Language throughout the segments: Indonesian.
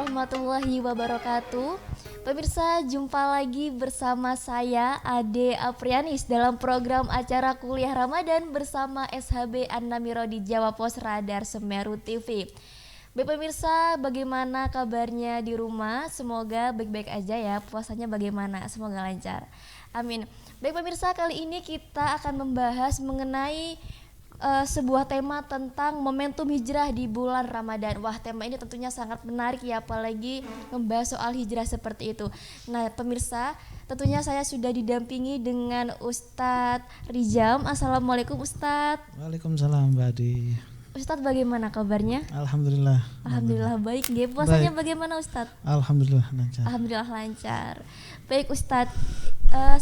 warahmatullahi wabarakatuh. Pemirsa, jumpa lagi bersama saya Ade Aprianis dalam program acara Kuliah Ramadan bersama SHB An-Namiro di Jawa Pos Radar Semeru TV. Baik pemirsa, bagaimana kabarnya di rumah? Semoga baik-baik aja ya. Puasanya bagaimana? Semoga lancar. Amin. Baik pemirsa, kali ini kita akan membahas mengenai sebuah tema tentang momentum hijrah di bulan Ramadan. Wah, tema ini tentunya sangat menarik ya, apalagi membahas soal hijrah seperti itu. Nah, pemirsa, tentunya saya sudah didampingi dengan Ustadz Rijam. Assalamualaikum Ustadz. Waalaikumsalam Mbak Adi. Ustadz, bagaimana kabarnya? Alhamdulillah. Alhamdulillah baik. Puasanya bagaimana Ustadz? Alhamdulillah lancar. Alhamdulillah lancar. Baik Ustadz,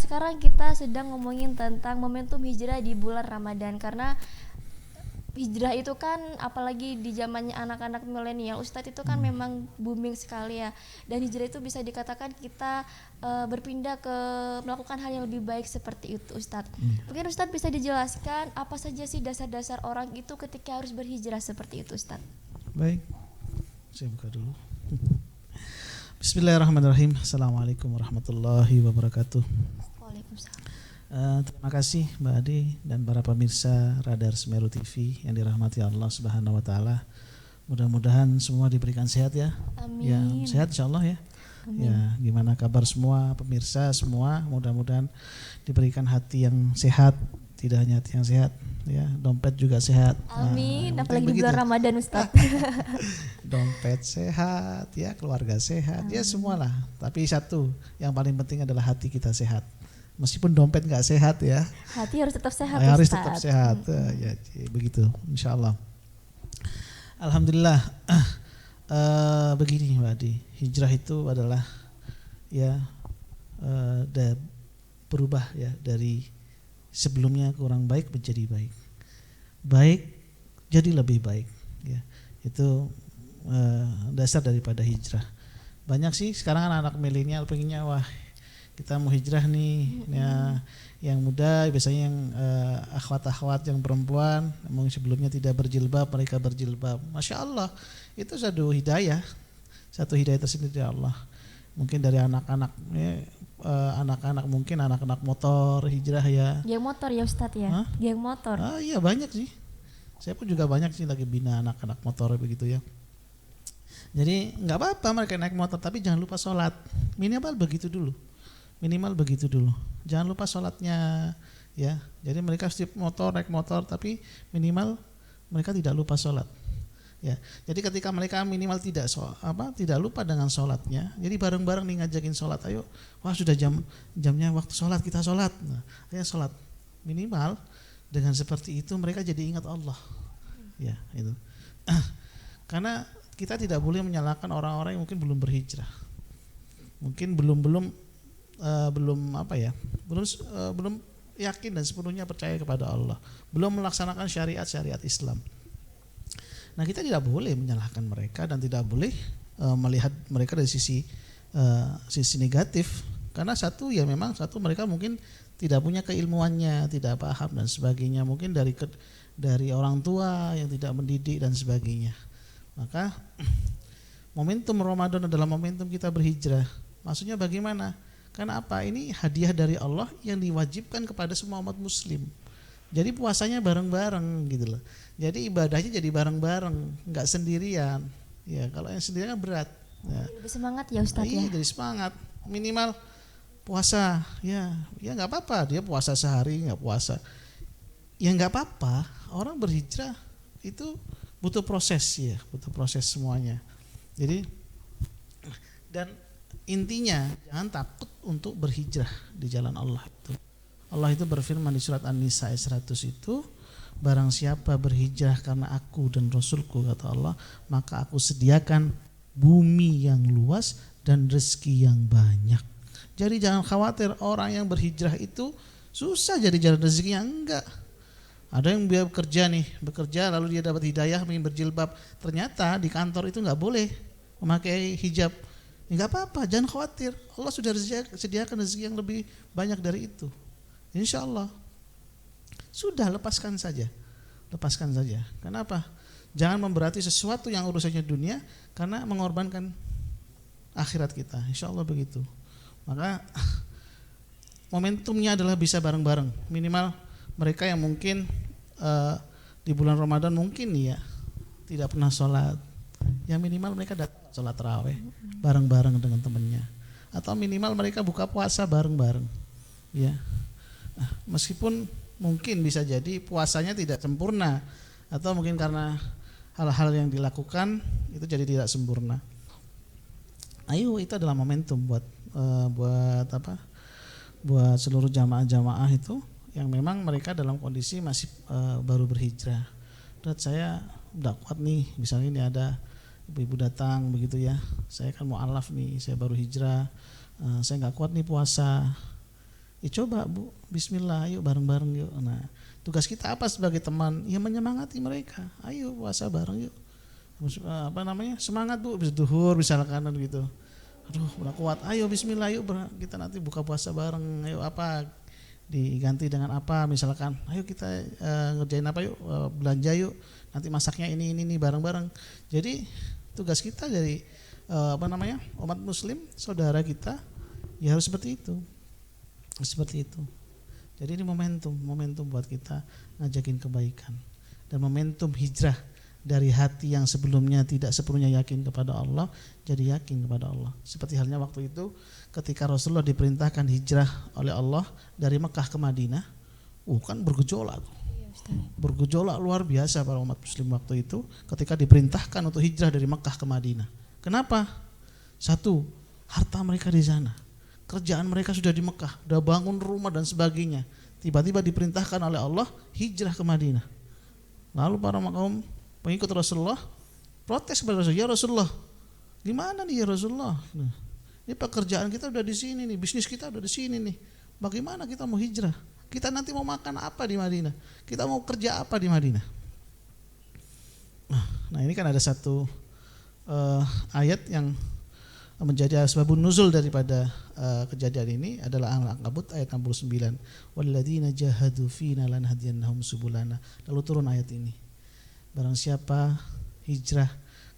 sekarang kita sedang ngomongin tentang momentum hijrah di bulan Ramadan, karena hijrah itu kan apalagi di zamannya anak-anak milenial Ustadz itu kan memang booming sekali ya. Dan hijrah itu bisa dikatakan kita berpindah ke melakukan hal yang lebih baik seperti itu Ustadz. Mungkin Ustadz bisa dijelaskan apa saja sih dasar-dasar orang itu ketika harus berhijrah seperti itu Ustadz? Baik, saya buka dulu. Bismillahirrahmanirrahim. Assalamualaikum warahmatullahi wabarakatuh. Waalaikumsalam. Terima kasih Mbak Adi dan para pemirsa Radar Semeru TV yang dirahmati Allah Subhanahu wa taala. Mudah-mudahan semua diberikan sehat ya. Amin. Ya, sehat insyaallah ya. Amin. Ya, gimana kabar semua pemirsa semua? Mudah-mudahan diberikan hati yang sehat, tidak hanya hati yang sehat, ya, dompet juga sehat. Amin. Nah, apalagi di bulan Ramadan Ustadz. Dompet sehat, ya, keluarga sehat, ya semualah. Tapi satu yang paling penting adalah hati kita sehat. Meskipun dompet nggak sehat ya, Hati harus tetap sehat harus Ustadz. tetap sehat. Ya, begitu, insya Allah. Alhamdulillah. Begini Mbak Adi, hijrah itu adalah ya berubah ya dari sebelumnya kurang baik menjadi baik, baik jadi lebih baik. Ya, itu dasar daripada hijrah. Banyak sih sekarang anak-anak milenial pengennya wah kita mau hijrah nih, ya, yang muda biasanya yang akhwat-akhwat yang perempuan mungkin sebelumnya tidak berjilbab mereka berjilbab. Masya Allah, itu satu hidayah tersendiri dari Allah. Mungkin dari anak-anak, ya, anak-anak mungkin anak-anak motor hijrah ya. Geng motor ya Ustadz ya. Geng motor. Iya banyak sih. Saya pun juga banyak sih lagi bina anak-anak motor begitu ya. Jadi nggak apa-apa mereka naik motor tapi jangan lupa sholat. Minimal begitu dulu. Jangan lupa sholatnya ya. Jadi mereka setiap naik motor tapi minimal mereka tidak lupa sholat. Ya. Jadi ketika mereka minimal tidak lupa dengan sholatnya. Jadi bareng-bareng nih ngajakin sholat, ayo. Wah sudah jamnya waktu sholat kita sholat. Nah, ayo sholat minimal dengan seperti itu mereka jadi ingat Allah. Ya itu. Karena kita tidak boleh menyalahkan orang-orang yang mungkin belum berhijrah. Mungkin belum yakin dan sepenuhnya percaya kepada Allah, belum melaksanakan syariat Islam. Nah kita tidak boleh menyalahkan mereka dan tidak boleh melihat mereka dari sisi negatif, karena satu mereka mungkin tidak punya keilmuannya, tidak paham dan sebagainya, mungkin dari orang tua yang tidak mendidik dan sebagainya. Maka momentum Ramadan adalah momentum kita berhijrah. Maksudnya bagaimana? Karena apa? Ini hadiah dari Allah yang diwajibkan kepada semua umat muslim. Jadi puasanya bareng-bareng gitu loh. Jadi ibadahnya jadi bareng-bareng, enggak sendirian. Ya, kalau yang sendirian berat. Ya. Lebih semangat ya Ustadz ya. Jadi semangat. Minimal puasa. Ya enggak apa-apa dia puasa sehari enggak puasa. Ya enggak apa-apa. Orang berhijrah itu butuh proses ya, butuh proses semuanya. Jadi dan intinya jangan takut untuk berhijrah di jalan Allah itu. Allah itu berfirman di surat An-Nisa ayat 100 itu, barang siapa berhijrah karena aku dan Rasulku kata Allah, maka aku sediakan bumi yang luas dan rezeki yang banyak. Jadi jangan khawatir orang yang berhijrah itu susah jadi jalan rezekinya, enggak. Ada yang dia bekerja lalu dia dapat hidayah ingin berjilbab, ternyata di kantor itu enggak boleh memakai hijab. Enggak apa-apa, jangan khawatir. Allah sudah sediakan rezeki yang lebih banyak dari itu. Insya Allah. Sudah lepaskan saja. Kenapa? Jangan memberati sesuatu yang urusannya dunia karena mengorbankan akhirat kita. Insya Allah begitu. Maka momentumnya adalah bisa bareng-bareng. Minimal mereka yang mungkin di bulan Ramadan mungkin ya tidak pernah sholat, ya minimal mereka datang sholat tarawih bareng-bareng dengan temannya, atau minimal mereka buka puasa bareng-bareng. Ya, meskipun mungkin bisa jadi puasanya tidak sempurna, atau mungkin karena hal-hal yang dilakukan itu jadi tidak sempurna. Ayo, itu adalah momentum buat buat seluruh jamaah-jamaah itu yang memang mereka dalam kondisi masih baru berhijrah. Dan saya udah kuat nih, misalnya ini ada ibu-ibu datang begitu ya, saya kan mu'alaf nih, saya baru hijrah, saya nggak kuat nih puasa. Ya coba Bu, bismillah, ayo bareng-bareng yuk. Nah, tugas kita apa sebagai teman? Ya menyemangati mereka. Ayo puasa bareng yuk. Semangat Bu, bisa duhur misalkan gitu. Aduh, udah kuat. Ayo bismillah yuk, kita nanti buka puasa bareng. Ayo apa? Diganti dengan apa misalkan. Ayo kita ngerjain apa yuk? Belanja yuk. Nanti masaknya ini bareng-bareng. Jadi tugas kita dari umat muslim, saudara kita, ya harus seperti itu. Seperti itu. Jadi ini momentum buat kita ngajakin kebaikan, dan momentum hijrah dari hati yang sebelumnya tidak sepenuhnya yakin kepada Allah jadi yakin kepada Allah. Seperti halnya waktu itu ketika Rasulullah diperintahkan hijrah oleh Allah dari Mekah ke Madinah, kan bergejolak. Bergejolak luar biasa para umat muslim waktu itu ketika diperintahkan untuk hijrah dari Mekah ke Madinah. Kenapa? Satu, harta mereka di sana. Kerjaan mereka sudah di Mekah, udah bangun rumah dan sebagainya. Tiba-tiba diperintahkan oleh Allah hijrah ke Madinah. Lalu para kaum pengikut Rasulullah protes kepada Rasulullah, ya Rasulullah, gimana nih ya Rasulullah? Nah, ini pekerjaan kita udah di sini nih, bisnis kita udah di sini nih. Bagaimana kita mau hijrah? Kita nanti mau makan apa di Madinah? Kita mau kerja apa di Madinah? Nah, ini kan ada satu ayat yang menjadi asbabun nuzul daripada kejadian ini adalah Al-Ankabut ayat 69. Walladzina jahadu fina lanahdiyannahum subulana. Lalu turun ayat ini. Barang siapa hijrah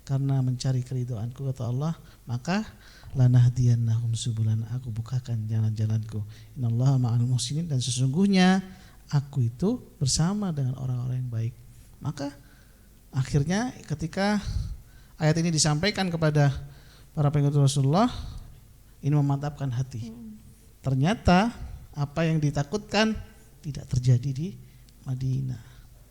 karena mencari keridhaanku, kata Allah, maka lanahdiyannahum subulana, aku bukakan jalan-jalanku. Innallaha ma'al muhsinin, dan sesungguhnya aku itu bersama dengan orang-orang yang baik. Maka akhirnya ketika ayat ini disampaikan kepada para pengikut Rasulullah, ini memantapkan hati. Ternyata apa yang ditakutkan tidak terjadi di Madinah.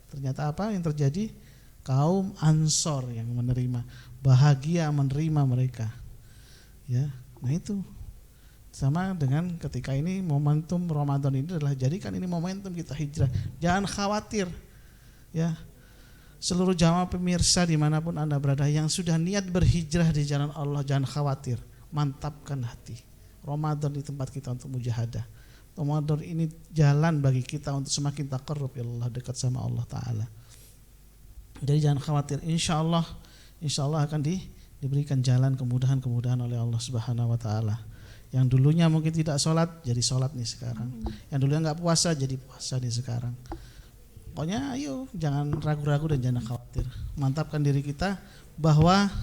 Ternyata apa yang terjadi? Kaum Ansor yang menerima, bahagia menerima mereka. Ya, nah itu sama dengan ketika ini momentum Ramadan ini adalah jadikan ini momentum kita hijrah. Jangan khawatir, ya. Seluruh jamaah pemirsa dimanapun Anda berada yang sudah niat berhijrah di jalan Allah, jangan khawatir, mantapkan hati. Ramadan di tempat kita untuk mujahadah. Ramadan ini jalan bagi kita untuk semakin taqarrub ya Allah, dekat sama Allah Ta'ala. Jadi jangan khawatir, insya Allah akan diberikan jalan kemudahan-kemudahan oleh Allah Subhanahu Wa Ta'ala. Yang dulunya mungkin tidak sholat, jadi sholat nih sekarang. Yang dulunya nggak puasa, jadi puasa nih sekarang. Pokoknya ayo jangan ragu-ragu dan jangan khawatir. Mantapkan diri kita bahwa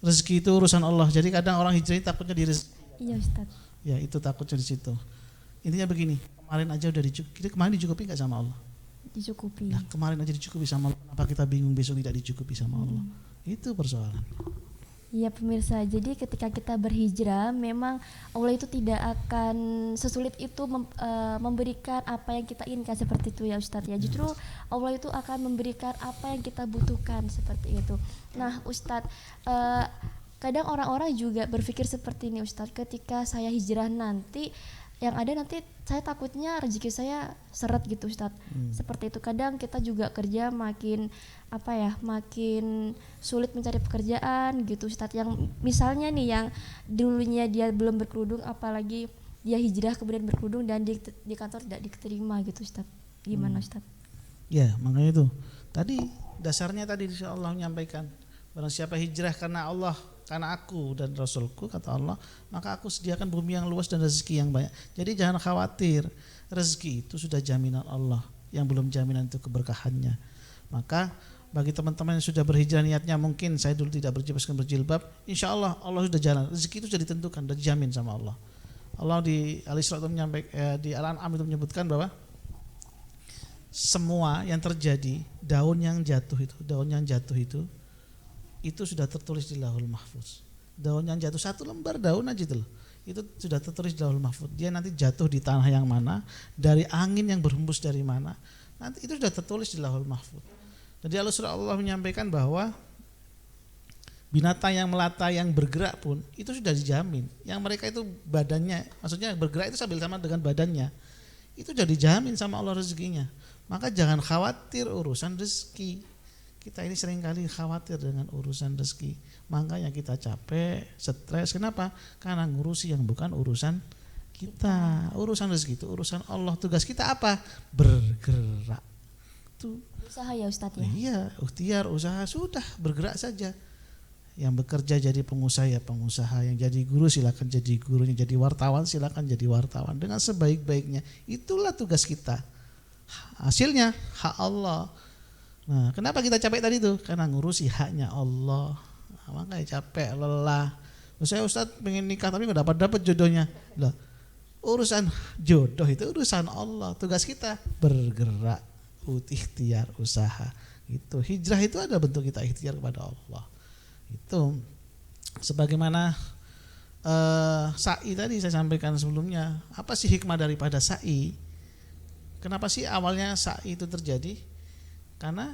rezeki itu urusan Allah. Jadi kadang orang hijrah takutnya di rezeki. Iya Ustaz. Ya itu takutnya di situ. Intinya begini, kemarin aja udah dicukupi. Kemarin dicukupi nggak sama Allah? Dicukupi. Nah, kemarin aja dicukupi sama Allah. Kenapa kita bingung besok tidak dicukupi sama Allah? Itu persoalan. Iya pemirsa, jadi ketika kita berhijrah memang Allah itu tidak akan sesulit itu memberikan apa yang kita inginkan seperti itu ya Ustadz ya. Justru Allah itu akan memberikan apa yang kita butuhkan seperti itu. Nah Ustadz, kadang orang-orang juga berpikir seperti ini Ustadz, ketika saya hijrah nanti yang ada nanti saya takutnya rezeki saya seret gitu Ustadz. Seperti itu, kadang kita juga kerja makin sulit mencari pekerjaan gitu Ustadz. Yang misalnya nih yang dulunya dia belum berkerudung, apalagi dia hijrah kemudian berkerudung dan di kantor tidak diterima gitu Ustadz. Gimana Ustadz? Ya makanya itu tadi dasarnya tadi Allah menyampaikan, barang siapa hijrah karena Allah, karena aku dan Rasulku, kata Allah, maka aku sediakan bumi yang luas dan rezeki yang banyak. Jadi jangan khawatir, rezeki itu sudah jaminan Allah, yang belum jaminan itu keberkahannya. Maka Bagi teman-teman yang sudah berhijrah niatnya mungkin saya dulu tidak berjilbab, insya Allah Allah sudah jalan, rezeki itu sudah ditentukan, sudah dijamin sama Allah. Allah di Al-Isra itu di Al-An'am itu menyebutkan bahwa semua yang terjadi, daun yang jatuh itu sudah tertulis di Lauhul Mahfuz. Daun yang jatuh, satu lembar daun aja itu sudah tertulis di Lauhul Mahfuz. Dia nanti jatuh di tanah yang mana, dari angin yang berhembus dari mana, nanti itu sudah tertulis di Lauhul Mahfuz. Jadi Allah menyampaikan bahwa binatang yang melata yang bergerak pun itu sudah dijamin. Yang mereka itu badannya, maksudnya bergerak itu sambil sama dengan badannya, itu sudah dijamin sama Allah rezekinya. Maka jangan khawatir urusan rezeki. Kita ini seringkali khawatir dengan urusan rezeki. Makanya kita capek, stres. Kenapa? Karena ngurusi yang bukan urusan kita. Urusan rezeki itu urusan Allah. Tugas kita apa? Bergerak. Itu usaha ya Ustadz ya. Iya, ikhtiar, usaha, sudah bergerak saja. Yang bekerja jadi pengusaha ya pengusaha, yang jadi guru silakan jadi gurunya, jadi wartawan silakan jadi wartawan dengan sebaik-baiknya. Itulah tugas kita. Hasilnya hak Allah. Nah, kenapa kita capek tadi itu? Karena ngurusi haknya Allah. Nah, makanya capek, lelah. Saya Ustadz pengen nikah tapi nggak dapat jodohnya. Lah, urusan jodoh itu urusan Allah. Tugas kita bergerak, ikhtiar, usaha. Itu hijrah itu ada bentuk kita ikhtiar kepada Allah. Itu sebagaimana sa'i tadi saya sampaikan sebelumnya. Apa sih hikmah daripada sa'i? Kenapa sih awalnya sa'i itu terjadi? Karena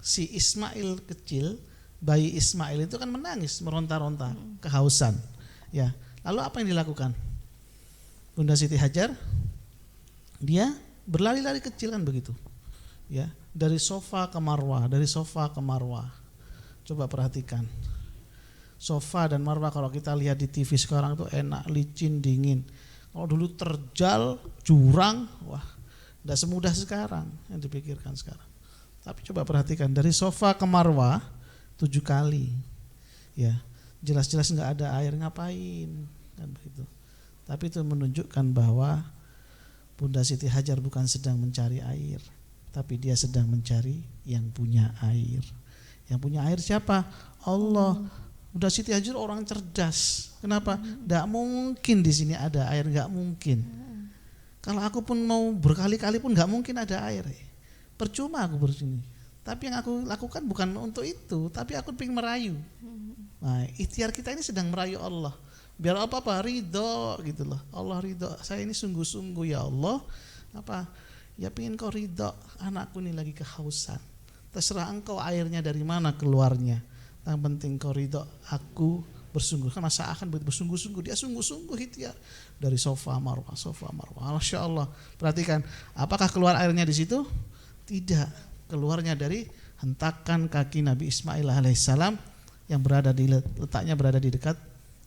si Ismail kecil, bayi Ismail itu kan menangis, meronta-ronta, kehausan. Ya, lalu apa yang dilakukan? Bunda Siti Hajar, dia berlari-lari kecil kan begitu. Ya, dari sofa ke marwah, dari sofa ke marwah. Coba perhatikan. Sofa dan marwah kalau kita lihat di TV sekarang itu enak, licin, dingin. Kalau dulu terjal, jurang, wah, tidak semudah sekarang yang dipikirkan sekarang. Tapi coba perhatikan dari sofa ke marwah 7 kali. Ya, jelas-jelas nggak ada air, ngapain kan begitu. Tapi itu menunjukkan bahwa Bunda Siti Hajar bukan sedang mencari air, tapi dia sedang mencari yang punya air. Yang punya air siapa? Allah. Bunda Siti Hajar orang cerdas. Kenapa? Nggak mungkin di sini ada air, nggak mungkin. Kalau aku pun mau berkali-kali pun nggak mungkin ada air. Percuma aku bersini. Tapi yang aku lakukan bukan untuk itu, tapi aku ingin merayu. Nah, ikhtiar kita ini sedang merayu Allah. Biar apa ridho gitu loh. Allah ridho. Saya ini sungguh-sungguh ya Allah. Apa? Ya pengen kau ridho. Anakku ini lagi kehausan. Terserah engkau airnya dari mana keluarnya. Yang penting kau ridho. Aku bersungguh. Karena saya akan bersungguh-sungguh. Dia sungguh-sungguh ikhtiar. Dari sofa marwah. Masya Allah. Perhatikan. Apakah keluar airnya di situ? Tidak. Keluarnya dari hentakan kaki Nabi Ismail alaihissalam yang letaknya berada di dekat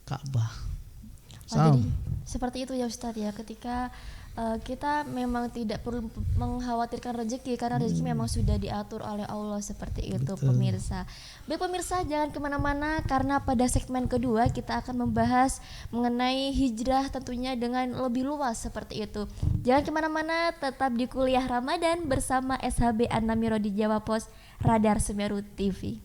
Ka'bah. Jadi seperti itu ya Ustadz ya, ketika kita memang tidak perlu mengkhawatirkan rezeki karena rezeki memang sudah diatur oleh Allah seperti itu. Betul. Pemirsa. Baik pemirsa, jangan kemana-mana karena pada segmen kedua kita akan membahas mengenai hijrah tentunya dengan lebih luas seperti itu. Jangan kemana-mana, tetap di Kuliah Ramadan bersama SHB An-Namiro di Jawa Pos Radar Semeru TV.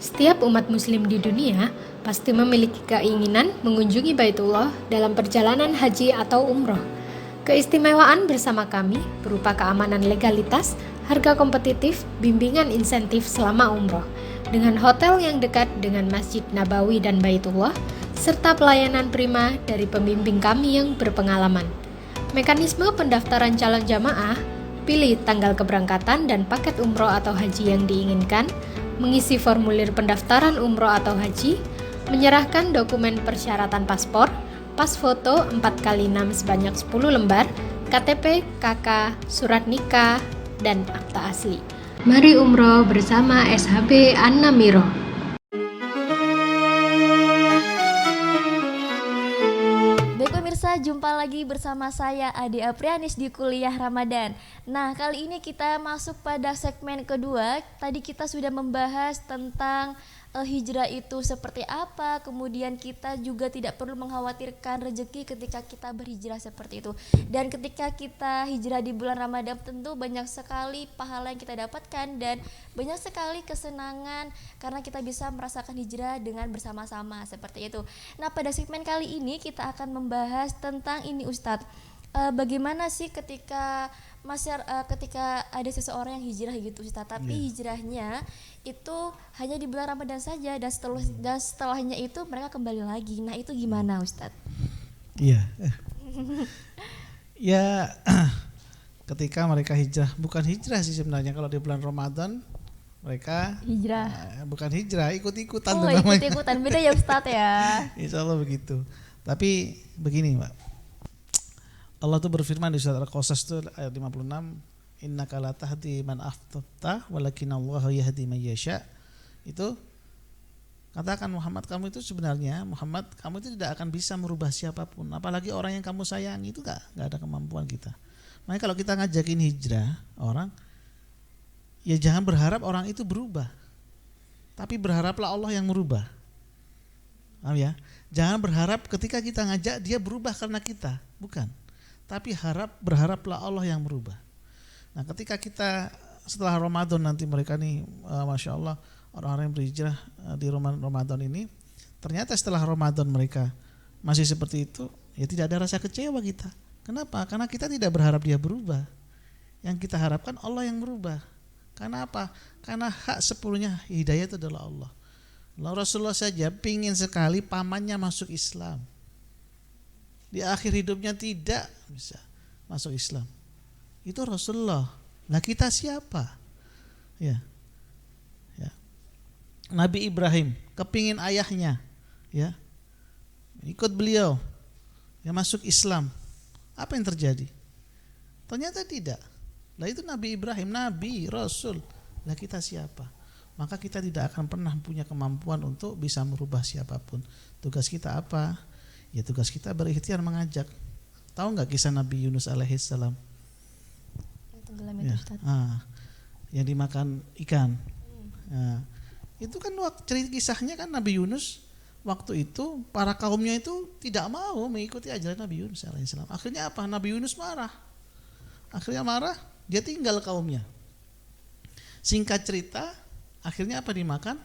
Setiap umat muslim di dunia pasti memiliki keinginan mengunjungi Baitullah dalam perjalanan haji atau umroh. Keistimewaan bersama kami berupa keamanan legalitas, harga kompetitif, bimbingan insentif selama umroh, dengan hotel yang dekat dengan Masjid Nabawi dan Baitullah, serta pelayanan prima dari pembimbing kami yang berpengalaman. Mekanisme pendaftaran calon jamaah: pilih tanggal keberangkatan dan paket umroh atau haji yang diinginkan, mengisi formulir pendaftaran umroh atau haji, menyerahkan dokumen persyaratan paspor, pas foto 4x6 sebanyak 10 lembar, KTP, KK, surat nikah, dan akta asli. Mari umroh bersama SHB An-Namiro. Baik pemirsa, jumpa lagi bersama saya Ade Aprianis di Kuliah Ramadan. Nah, kali ini kita masuk pada segmen kedua. Tadi kita sudah membahas tentang hijrah itu seperti apa, kemudian kita juga tidak perlu mengkhawatirkan rezeki ketika kita berhijrah seperti itu. Dan ketika kita hijrah di bulan Ramadan, tentu banyak sekali pahala yang kita dapatkan dan banyak sekali kesenangan karena kita bisa merasakan hijrah dengan bersama-sama seperti itu. Nah, pada segmen kali ini kita akan membahas tentang ini Ustadz, bagaimana sih ketika ketika ada seseorang yang hijrah gitu Ustadz, tapi hijrahnya itu hanya di bulan Ramadan saja dan setelahnya itu mereka kembali lagi. Nah, itu gimana Ustadz? Iya. Ya, ketika mereka hijrah, bukan hijrah sih sebenarnya kalau di bulan Ramadan mereka Hijrah. bukan hijrah, ikut-ikutan Oh, tuh namanya. ikut-ikutan, beda ya Ustadz ya. Insya Allah begitu. Tapi begini Mbak, Allah tuh berfirman di surat Al-Qasas tuh ayat 56, innaka la tahdi man ahbabta walakinallaha yahdi man yasha. Itu katakan Muhammad, kamu itu sebenarnya Muhammad, kamu itu tidak akan bisa merubah siapapun, apalagi orang yang kamu sayangi, itu enggak ada kemampuan kita. Makanya kalau kita ngajakin hijrah orang, ya jangan berharap orang itu berubah, tapi berharaplah Allah yang merubah. Paham ya? Jangan berharap ketika kita ngajak dia berubah karena kita, bukan. Tapi berharaplah Allah yang merubah. Nah, ketika kita setelah Ramadan nanti mereka nih, Masya Allah, orang-orang yang berhijrah di Ramadan ini, ternyata setelah Ramadan mereka masih seperti itu, ya tidak ada rasa kecewa kita. Kenapa? Karena kita tidak berharap dia berubah. Yang kita harapkan Allah yang merubah. Karena apa? Karena hak sepenuhnya hidayah itu adalah Allah. Rasulullah saja pingin sekali pamannya masuk Islam. Di akhir hidupnya tidak bisa masuk Islam. Itu Rasulullah. Nah, kita siapa? Ya. Nabi Ibrahim kepingin ayahnya, ya, ikut beliau, ya, masuk Islam. Apa yang terjadi? Ternyata tidak. Lah itu Nabi Ibrahim, Nabi, Rasul. Lah kita siapa? Maka kita tidak akan pernah punya kemampuan untuk bisa merubah siapapun. Tugas kita apa? Ya, tugas kita berikhtiar mengajak. Tahu nggak kisah Nabi Yunus alaihissalam? Ya, yang dimakan ikan. Nah, itu kan cerita kisahnya kan Nabi Yunus waktu itu para kaumnya itu tidak mau mengikuti ajaran Nabi Yunus alaihissalam. Akhirnya apa? Nabi Yunus marah. Akhirnya marah, dia tinggal kaumnya. Singkat cerita, akhirnya apa? Dimakan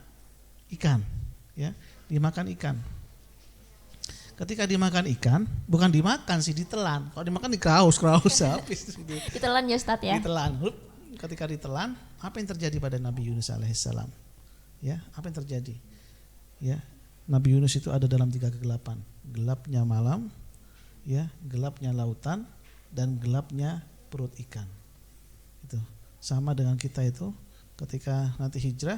ikan, ya, dimakan ikan. Ketika dimakan ikan, bukan dimakan sih, ditelan. Kalau dimakan dikeraus habis. Ditelan ya Ustadz ya. Ditelan. Ketika ditelan, apa yang terjadi pada Nabi Yunus alaihissalam? Ya, apa yang terjadi? Ya, Nabi Yunus itu ada dalam 3 kegelapan. Gelapnya malam, ya, gelapnya lautan, dan gelapnya perut ikan. Itu sama dengan kita itu. Ketika nanti hijrah,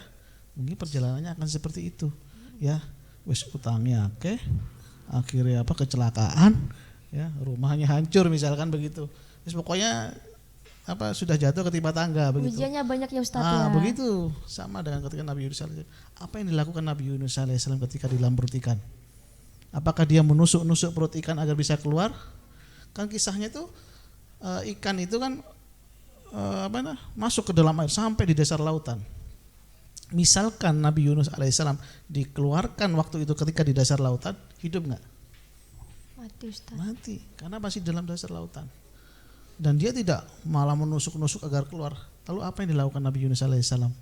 mungkin perjalanannya akan seperti itu, ya. Wis utangnya akeh, akhirnya kecelakaan, ya, rumahnya hancur misalkan begitu. Terus pokoknya sudah jatuh ketimpa tangga begitu. Ujiannya banyak ya Ustadz ya. Begitu. Sama dengan ketika Nabi Yunus alaihissalam. Apa yang dilakukan Nabi Yunus alaihissalam ketika di dalam perut ikan? Apakah dia menusuk-nusuk perut ikan agar bisa keluar? Kan kisahnya itu ikan itu kan masuk ke dalam air sampai di dasar lautan. Misalkan Nabi Yunus alaihissalam dikeluarkan waktu itu ketika di dasar lautan, hidup nggak? Mati Ustaz. Mati, karena masih dalam dasar lautan. Dan dia tidak malah menusuk-nusuk agar keluar. Lalu apa yang dilakukan Nabi Yunus alaihissalam?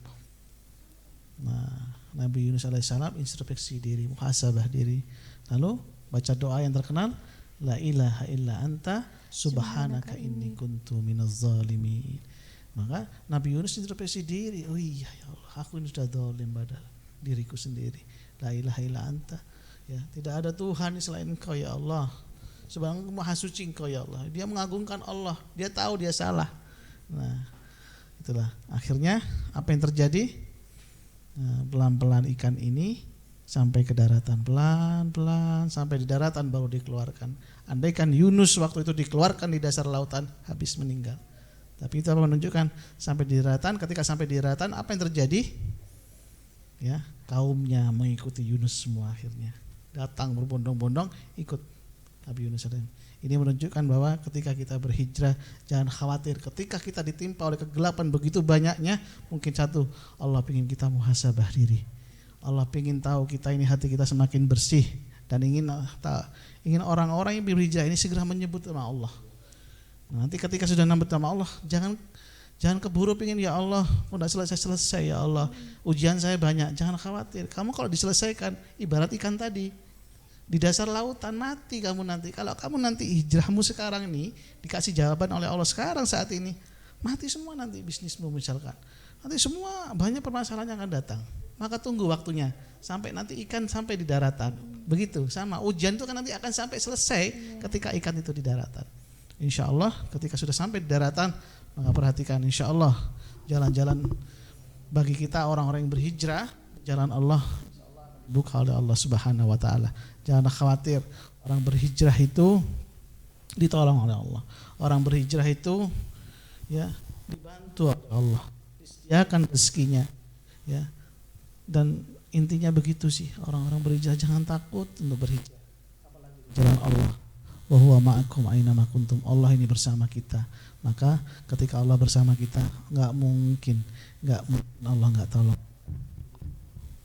Nah, Nabi Yunus alaihissalam introspeksi diri, muhasabah diri. Lalu baca doa yang terkenal, la ilaha illa anta subhanaka inni kuntu minaz zalimin. Maka Nabi Yunus introspeksi diri, oh iya ya Allah, aku ini sudah zalim pada diriku sendiri. La ilaha illa anta, ya, tidak ada Tuhan selain Engkau ya Allah. Subhanallah, maha suci Engkau ya Allah. Dia mengagungkan Allah, dia tahu dia salah. Nah, itulah akhirnya apa yang terjadi? Nah, pelan-pelan ikan ini sampai ke daratan, pelan-pelan sampai di daratan baru dikeluarkan. Andaikan Yunus waktu itu dikeluarkan di dasar lautan, habis meninggal. Tapi itu apa menunjukkan sampai di daratan, ketika sampai di daratan apa yang terjadi? Ya, kaumnya mengikuti Yunus semua akhirnya. Datang berbondong-bondong ikut Nabi Yunus. Ini menunjukkan bahwa ketika kita berhijrah jangan khawatir. Ketika kita ditimpa oleh kegelapan begitu banyaknya, mungkin satu, Allah ingin kita muhasabah diri. Allah ingin tahu kita ini hati kita semakin bersih dan ingin orang-orang yang berhijrah ini segera menyebut nama Allah. Nanti ketika sudah nyebut nama Allah, jangan keburu pingin ya Allah, udah selesai ya Allah, ujian saya banyak. Jangan khawatir. Kamu kalau diselesaikan ibarat ikan tadi di dasar lautan, mati kamu nanti. Kalau kamu nanti hijrahmu sekarang ini dikasih jawaban oleh Allah sekarang saat ini, mati semua nanti bisnismu misalkan. Nanti semua banyak permasalahan yang akan datang. Maka tunggu waktunya sampai nanti ikan sampai di daratan. Begitu sama ujian itu kan nanti akan sampai selesai ketika ikan itu di daratan. Insya Allah ketika sudah sampai di daratan, maka perhatikan insya Allah jalan-jalan bagi kita orang-orang yang berhijrah, jalan Allah buka oleh Allah Subhanahu wa taala. Jangan khawatir, orang berhijrah itu ditolong oleh Allah. Orang berhijrah itu ya dibantu oleh Allah. Disediakan rezekinya. Ya. Dan intinya begitu sih, orang-orang berhijrah jangan takut untuk berhijrah. Apalagi jalan Allah. Wa huwa ma'akum aina ma kuntum. Allah ini bersama kita. Maka ketika Allah bersama kita, enggak mungkin Allah enggak tolong.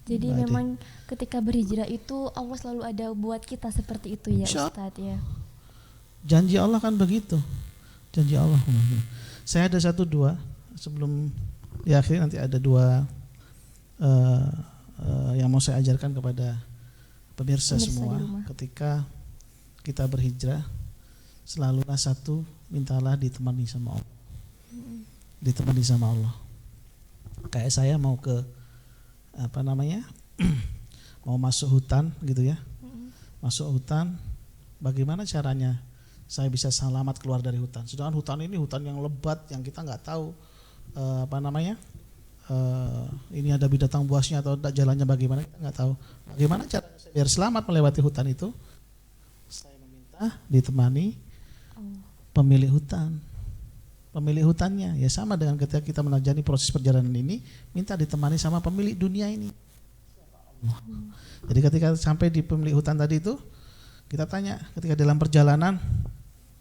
Jadi memang ketika berhijrah itu Allah selalu ada buat kita seperti itu ya Ustadz ya. Janji Allah kan begitu. Janji Allah. Saya ada 1-2 sebelum di akhir nanti ada 2 yang mau saya ajarkan kepada pemirsa semua. Ketika kita berhijrah, selalulah satu, mintalah ditemani sama Allah. Ditemani sama Allah. Kayak saya mau ke mau masuk hutan gitu ya. Masuk hutan, bagaimana caranya saya bisa selamat keluar dari hutan? Sedangkan hutan ini hutan yang lebat yang kita nggak tahu ini ada binatang buasnya atau jalannya bagaimana, kita nggak tahu. Bagaimana caranya saya biar selamat melewati hutan itu? Saya meminta ditemani pemilik hutan. Pemilik hutannya ya sama dengan ketika kita menjalani proses perjalanan ini, minta ditemani sama pemilik dunia ini. Jadi ketika sampai di pemilik hutan tadi itu, kita tanya ketika dalam perjalanan,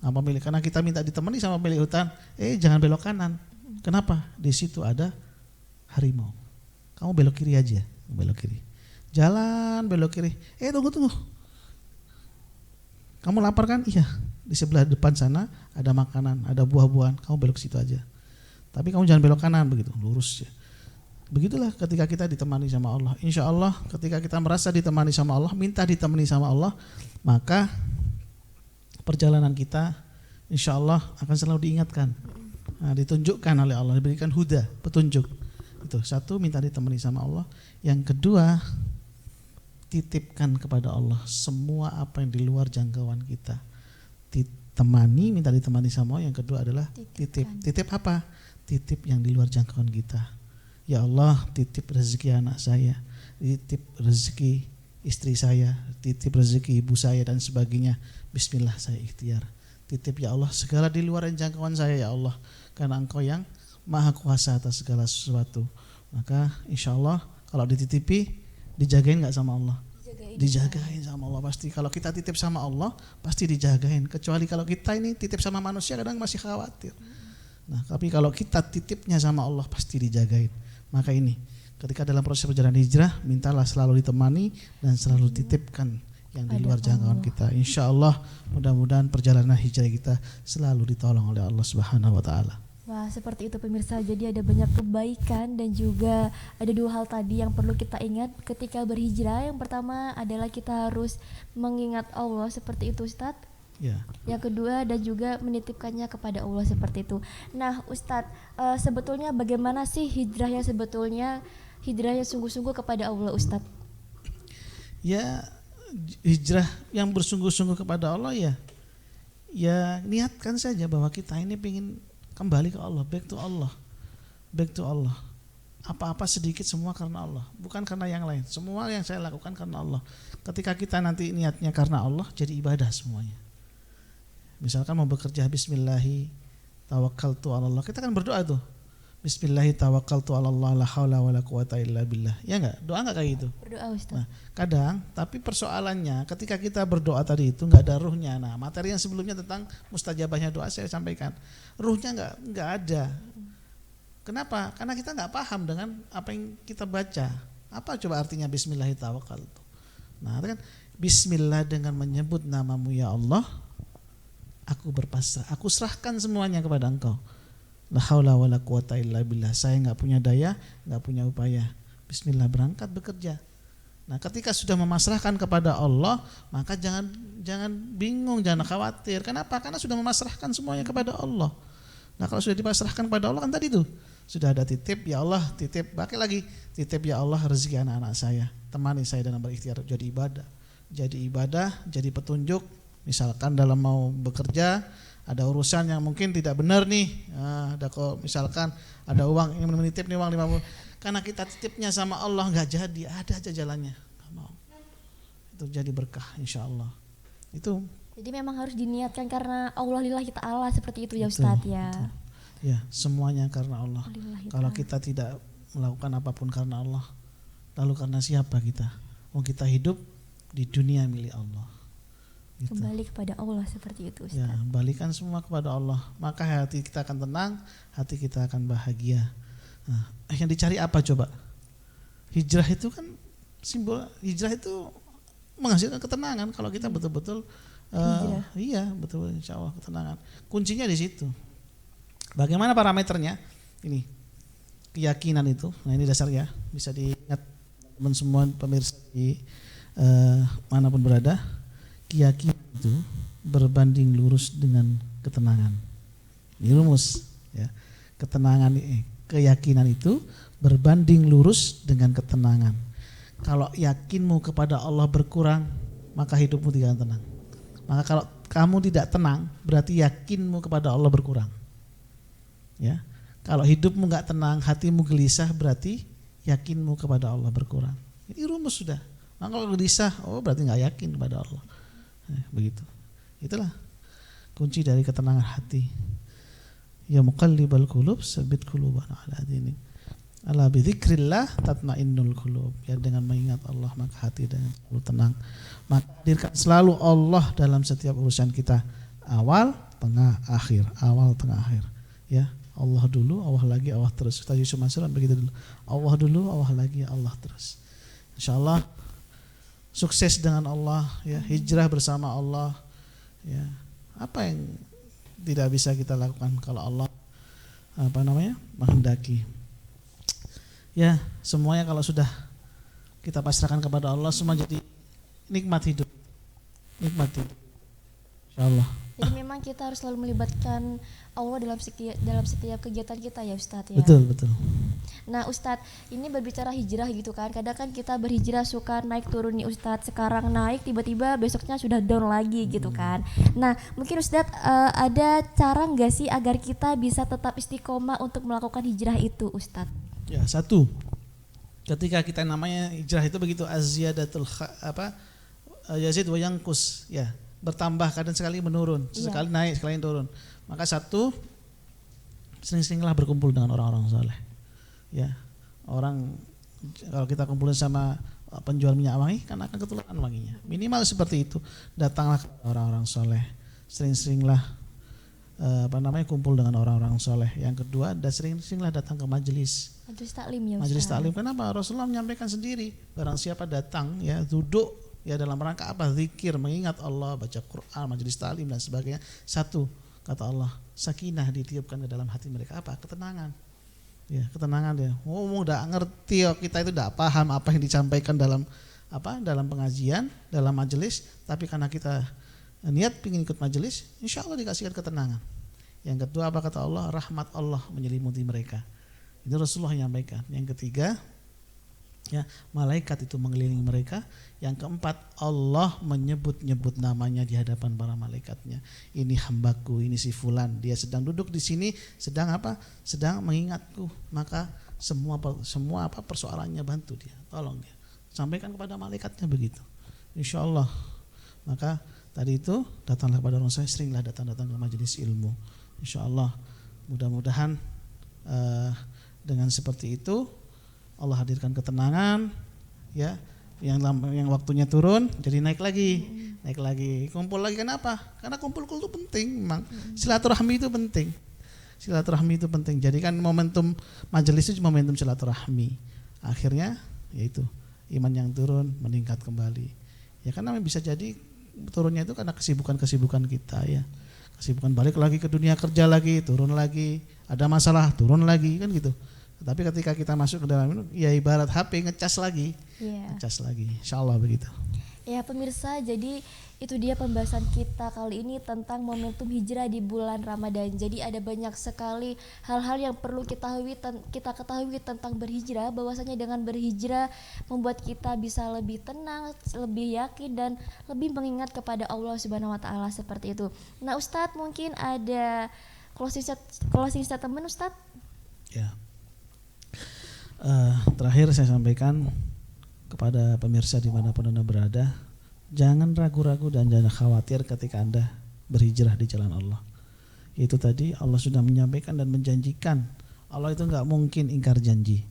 pemilik, karena kita minta ditemani sama pemilik hutan, jangan belok kanan. Kenapa? Di situ ada harimau. Kamu belok kiri aja, belok kiri. Jalan belok kiri. Tunggu. Kamu lapar kan? Iya. Di sebelah depan sana ada makanan, ada buah-buahan. Kamu belok situ aja. Tapi kamu jangan belok kanan begitu, lurus ya. Begitulah ketika kita ditemani sama Allah. Insya Allah ketika kita merasa ditemani sama Allah, minta ditemani sama Allah, maka perjalanan kita insya Allah akan selalu diingatkan. Ditunjukkan oleh Allah, diberikan huda, petunjuk. Itu satu, minta ditemani sama Allah. Yang kedua, titipkan kepada Allah semua apa yang di luar jangkauan kita. Ditemani, minta ditemani sama Allah. Yang kedua adalah titip. Titip apa? Titip yang di luar jangkauan kita. Ya Allah, titip rezeki anak saya, titip rezeki istri saya, titip rezeki ibu saya dan sebagainya. Bismillah saya ikhtiar. Titip ya Allah segala di luar jangkauan saya ya Allah, karena Engkau yang maha kuasa atas segala sesuatu. Maka insya Allah kalau dititipi, dijagain gak sama Allah? Dijagain sama Allah pasti. Kalau kita titip sama Allah pasti dijagain. Kecuali kalau kita ini titip sama manusia kadang masih khawatir. Nah tapi kalau kita titipnya sama Allah pasti dijagain. Maka ini ketika dalam proses perjalanan hijrah, mintalah selalu ditemani dan selalu titipkan yang di luar jangkauan kita. Insya Allah mudah-mudahan perjalanan hijrah kita selalu ditolong oleh Allah Subhanahu wa taala. Wah, seperti itu pemirsa. Jadi ada banyak kebaikan dan juga ada dua hal tadi yang perlu kita ingat ketika berhijrah. Yang pertama adalah kita harus mengingat Allah seperti itu Ustadz. Ya. Yang kedua dan juga menitipkannya kepada Allah seperti itu. Nah Ustadz, sebetulnya bagaimana sih hijrah yang sungguh-sungguh kepada Allah Ustadz? Ya, hijrah yang bersungguh-sungguh kepada Allah ya niatkan saja bahwa kita ini ingin kembali ke Allah, back to Allah. Apa-apa sedikit semua karena Allah, bukan karena yang lain. Semua yang saya lakukan karena Allah. Ketika kita nanti niatnya karena Allah, jadi ibadah semuanya. Misalkan mau bekerja, bismillahi tawakkaltu 'ala Allah. Kita kan berdoa tuh. Bismillahi tawakkaltu 'ala Allah la haula wala quwata illa billah. Ya enggak? Doa enggak kayak gitu? Berdoa Ustaz. Nah, kadang tapi persoalannya ketika kita berdoa tadi itu enggak ada ruhnya. Nah, materi yang sebelumnya tentang mustajabahnya doa saya sampaikan. Ruhnya enggak ada. Kenapa? Karena kita enggak paham dengan apa yang kita baca. Apa coba artinya bismillahi tawakkaltu? Nah, kan bismillah dengan menyebut namamu ya Allah, aku berpasrah, aku serahkan semuanya kepada Engkau. La haula wala quwata illa billah. Saya enggak punya daya, enggak punya upaya. Bismillah, berangkat bekerja. Nah, ketika sudah memasrahkan kepada Allah, maka jangan bingung, jangan khawatir. Kenapa? Karena sudah memasrahkan semuanya kepada Allah. Nah, kalau sudah dipasrahkan kepada Allah kan tadi tuh sudah ada titip, ya Allah titip, pakai lagi titip ya Allah rezeki anak-anak saya. Temani saya dalam berikhtiar jadi ibadah, jadi petunjuk. Misalkan dalam mau bekerja ada urusan yang mungkin tidak benar nih, ada kok misalkan ada uang yang menitip nih uang 50, karena kita titipnya sama Allah nggak jadi, ada aja jalannya, nggak mau. Itu jadi berkah insya Allah. Itu. Jadi memang harus diniatkan karena Allah lillahi ta'ala seperti itu ya Ustadz ya. Betul. Ya, semuanya karena Allah. Kalau kita tidak melakukan apapun karena Allah, lalu karena siapa kita? Kita hidup di dunia milik Allah. Gitu. Kembali kepada Allah seperti itu Ustaz. Ya, balikan semua kepada Allah, maka hati kita akan tenang, hati kita akan bahagia. Nah, yang dicari apa coba? Hijrah itu kan simbol, hijrah itu menghasilkan ketenangan kalau kita betul-betul iya betul, insya Allah ketenangan. Kuncinya di situ. Bagaimana parameternya? Ini keyakinan itu. Nah, ini dasarnya bisa diingat teman semua pemirsa di manapun berada. Keyakinan itu berbanding lurus dengan ketenangan. Ini rumus ya. Keyakinan itu berbanding lurus dengan ketenangan. Kalau yakinmu kepada Allah berkurang, maka hidupmu tidak akan tenang. Maka kalau kamu tidak tenang, berarti yakinmu kepada Allah berkurang. Ya. Kalau hidupmu enggak tenang, hatimu gelisah, berarti yakinmu kepada Allah berkurang. Ini rumus sudah. Maka kalau gelisah, berarti enggak yakin kepada Allah. Begitu. Itulah kunci dari ketenangan hati. Ya muqallibal qulub, sabbit qulubana ala dinik. Ala bi dzikrillah tatmainnul qulub. Ya, dengan mengingat Allah maka hati dengan selalu tenang. Maka hadirkan selalu Allah dalam setiap urusan kita. Awal, tengah, akhir. Awal, tengah, akhir. Ya, Allah dulu, Allah lagi, Allah terus. Kita Yusuf Mansur begitu dulu. Allah dulu, Allah lagi, Allah terus. Insyaallah sukses dengan Allah, ya, hijrah bersama Allah, ya. Apa yang tidak bisa kita lakukan kalau Allah menghendaki? Ya, semuanya kalau sudah kita pasrahkan kepada Allah, semua jadi nikmat hidup. Insyaallah. Jadi memang kita harus selalu melibatkan Allah dalam setiap kegiatan kita ya Ustadz ya. Betul. Nah Ustadz, ini berbicara hijrah gitu kan. Kadang kan kita berhijrah suka naik turun nih Ustadz. Sekarang naik tiba-tiba besoknya sudah down lagi gitu kan. Nah mungkin Ustadz ada cara nggak sih agar kita bisa tetap istiqomah untuk melakukan hijrah itu Ustadz? Ya, satu. Ketika kita namanya hijrah itu begitu aziyadatul yazid wa yanqus, ya. Bertambah, kadang sekali menurun, sekali naik, sekali turun. Maka satu, sering-seringlah berkumpul dengan orang-orang soleh. Ya, kalau kita kumpulin sama penjual minyak wangi, kan akan ketularan wanginya. Minimal seperti itu. Datanglah ke orang-orang soleh. Sering-seringlah kumpul dengan orang-orang soleh. Yang kedua, sering-seringlah datang ke majelis. Majelis taklim ya Ustaz. Majelis taklim. Kenapa? Rasulullah menyampaikan sendiri. Barang siapa datang, ya duduk. Ya dalam rangka apa? Zikir, mengingat Allah, baca Quran, majelis taklim dan sebagainya. Satu, kata Allah, sakinah ditiupkan ke dalam hati mereka. Apa? Ketenangan. Ya, ketenangan ya. Udah ngerti, kita itu tidak paham apa yang disampaikan dalam dalam pengajian, dalam majelis, tapi karena kita niat ingin ikut majelis, insya Allah dikasihkan ketenangan. Yang kedua apa kata Allah? Rahmat Allah menyelimuti mereka. Itu Rasulullah yang menyampaikan. Yang ketiga, ya, malaikat itu mengelilingi mereka. Yang keempat, Allah menyebut-nyebut namanya di hadapan para malaikatnya. Ini hambaku, ini si fulan, dia sedang duduk di sini, sedang apa? Sedang mengingatku. Maka semua persoalannya bantu dia, tolong dia. Sampaikan kepada malaikatnya begitu. Insya Allah. Maka tadi itu datanglah kepada orang saya, seringlah datang ke majelis ilmu. Insya Allah mudah-mudahan dengan seperti itu Allah hadirkan ketenangan, ya, yang waktunya turun jadi naik lagi, kumpul lagi. Kenapa? Karena kumpul itu penting, memang silaturahmi itu penting. Silaturahmi itu penting. Jadi kan momentum majelis itu momentum silaturahmi. Akhirnya yaitu iman yang turun meningkat kembali. Ya karena bisa jadi turunnya itu karena kesibukan kita, ya. Kesibukan balik lagi ke dunia kerja lagi, turun lagi, ada masalah, turun lagi, kan gitu. Tapi ketika kita masuk ke dalam itu, ya ibarat HP ngecas lagi, ngecas lagi. Insya Allah begitu. Ya pemirsa, jadi itu dia pembahasan kita kali ini tentang momentum hijrah di bulan Ramadan. Jadi ada banyak sekali hal-hal yang perlu kita ketahui tentang berhijrah. Bahwasanya dengan berhijrah membuat kita bisa lebih tenang, lebih yakin dan lebih mengingat kepada Allah Subhanahu Wa Taala seperti itu. Nah Ustadz, mungkin ada closing statement Ustadz? Ya. Terakhir saya sampaikan kepada pemirsa dimanapun Anda berada, jangan ragu-ragu dan jangan khawatir ketika Anda berhijrah di jalan Allah. Itu tadi Allah sudah menyampaikan dan menjanjikan. Allah itu enggak mungkin ingkar janji.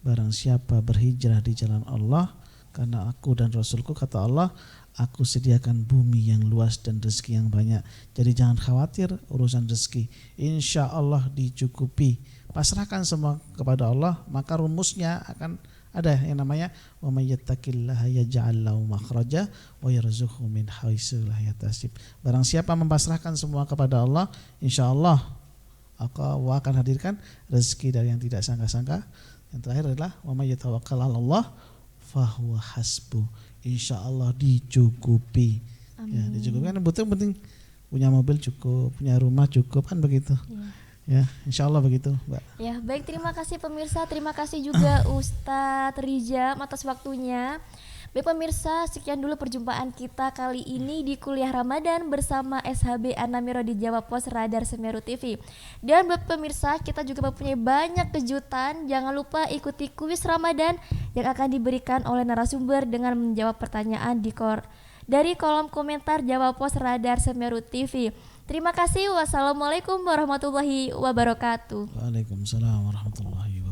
Barang siapa berhijrah di jalan Allah, karena aku dan Rasulku, kata Allah, aku sediakan bumi yang luas dan rezeki yang banyak. Jadi jangan khawatir urusan rezeki, insya Allah dicukupi. Pasrahkan semua kepada Allah, maka rumusnya akan ada yang namanya wa may yattaqillaha yaj'al lahu makhraja wa yarzuqhu min haitsu la yahtasib. Barang siapa mempasrahkan semua kepada Allah, insyaallah Allah akan hadirkan rezeki dari yang tidak sangka-sangka. Yang terakhir adalah wa may yatawakkal 'alallah fahuwa hasbuh. Insyaallah dicukupi. Amin. Ya, dicukupi kan penting punya mobil cukup, punya rumah cukup, kan begitu. Ya, insya Allah begitu, Mbak. Ya, baik, terima kasih pemirsa, terima kasih juga Ustadz Rijam atas waktunya. Baik pemirsa, sekian dulu perjumpaan kita kali ini di Kuliah Ramadan bersama SHB An-Namiro di Jawa Pos Radar Semeru TV. Dan buat pemirsa, kita juga mempunyai banyak kejutan. Jangan lupa ikuti kuis Ramadan yang akan diberikan oleh narasumber dengan menjawab pertanyaan dari kolom komentar Jawa Pos Radar Semeru TV. Terima kasih. Wassalamualaikum warahmatullahi wabarakatuh. Waalaikumsalam warahmatullahi wabarakatuh.